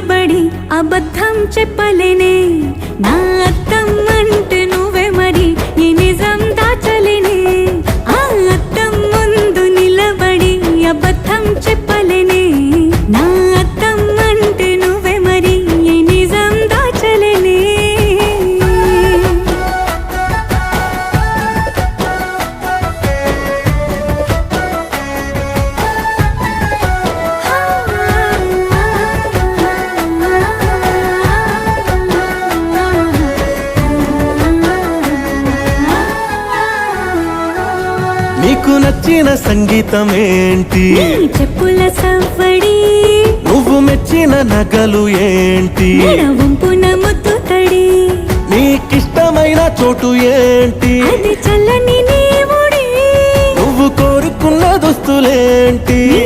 నిలబడి అబద్ధం చెప్పలేనే నా అద్దం అంటే నువ్వే మరి ఈ నిజం దాచలేనే ఆ అద్దం ముందు నిలబడి అబద్ధం చెప్పలేనే నా అద్దం అంటే నువ్వే మరి ఈ నిజం దాచలేనే నీకు నచ్చిన సంగీతం ఏంటి నీ చెప్పుల సవ్వడి నువ్వు మెచ్చిన నగలు ఏంటి వంపున ముద్దు తడి నీకిష్టమైన చోటు ఏంటి అది చల్లని నీ ఒడి నువ్వు కోరుకున్న దుస్తులేంటి నీ